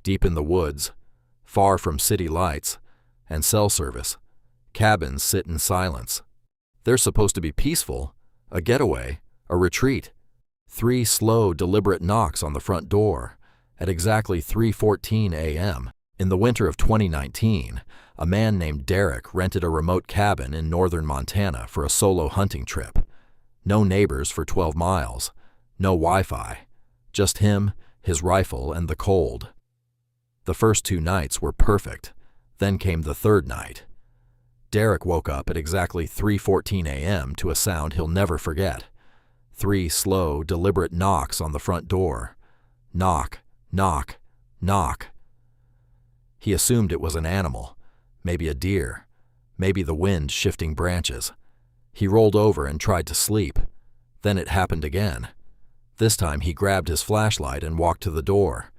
deep in the woods, far from city lights and cell service. Cabins sit in silence. They're supposed to be peaceful, a getaway, a retreat. 3 slow, deliberate knocks on the front door at exactly 3:14 a.m. In the winter of 2019, a man named Derek rented a remote cabin in northern Montana for a solo hunting trip. No neighbors for 12 miles, no Wi-Fi, just him, his rifle, and the cold. The first 2 nights were perfect. Then came the third night. Derek woke up at exactly 3:14 a.m. to a sound he'll never forget. 3 slow, deliberate knocks on the front door. Knock, knock, knock. He assumed it was an animal, maybe a deer, maybe the wind shifting branches. He rolled over and tried to sleep. Then it happened again. This time he grabbed his flashlight and walked to the door.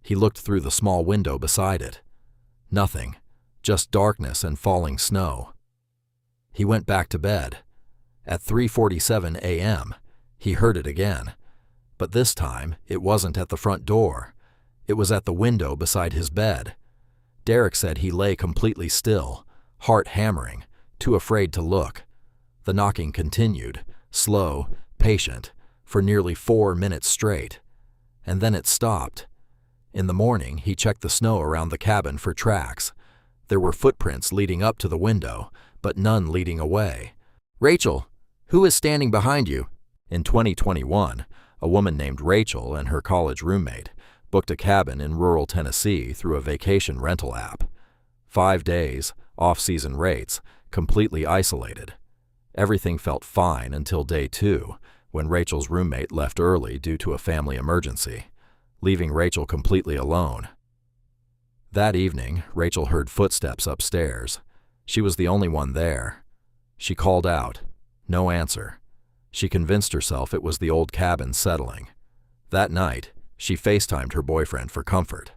He looked through the small window beside it. Nothing, just darkness and falling snow. He went back to bed. At 3:47 a.m., he heard it again. But this time, it wasn't at the front door. It was at the window beside his bed. Derek said he lay completely still, heart hammering, too afraid to look. The knocking continued, slow, patient, for nearly 4 minutes straight. And then it stopped. In the morning, he checked the snow around the cabin for tracks. There were footprints leading up to the window, but none leading away. "Rachel, who is standing behind you?" In 2021, a woman named Rachel and her college roommate booked a cabin in rural Tennessee through a vacation rental app. 5 days, off-season rates, completely isolated. Everything felt fine until day 2, when Rachel's roommate left early due to a family emergency, leaving Rachel completely alone. That evening, Rachel heard footsteps upstairs. She was the only one there. She called out. No answer. She convinced herself it was the old cabin settling. That night, she FaceTimed her boyfriend for comfort.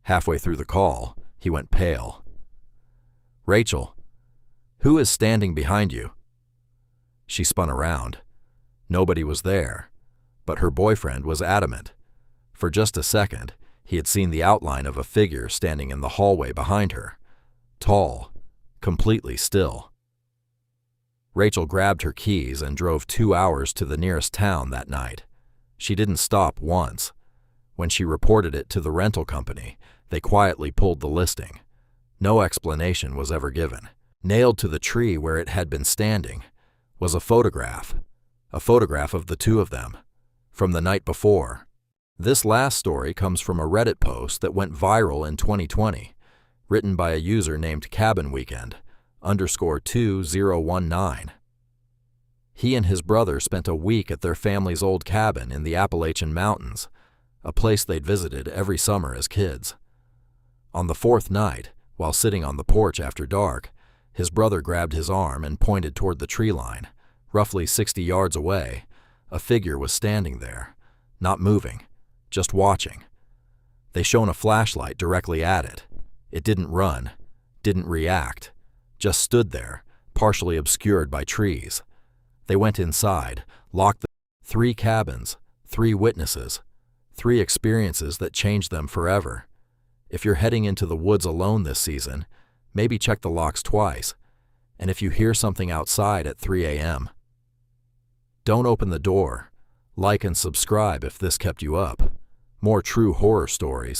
Halfway through the call, he went pale. "Rachel, who is standing behind you?" She spun around. Nobody was there, but her boyfriend was adamant. For just a second, he had seen the outline of a figure standing in the hallway behind her. Tall, completely still. Rachel grabbed her keys and drove 2 hours to the nearest town that night. She didn't stop once. When she reported it to the rental company, they quietly pulled the listing. No explanation was ever given. Nailed to the tree where it had been standing was a photograph of the 2 of them, from the night before. This last story comes from a Reddit post that went viral in 2020, written by a user named cabinweekend_2019. He and his brother spent a week at their family's old cabin in the Appalachian Mountains, a place they'd visited every summer as kids. On the 4th night, while sitting on the porch after dark, his brother grabbed his arm and pointed toward the tree line. Roughly 60 yards away, a figure was standing there, not moving, just watching. They shone a flashlight directly at it. It didn't run, didn't react, just stood there, partially obscured by trees. They went inside, locked the 3 cabins, 3 witnesses, 3 experiences that changed them forever. If you're heading into the woods alone this season, maybe check the locks twice. And if you hear something outside at 3 a.m., don't open the door. Like and subscribe if this kept you up. More true horror stories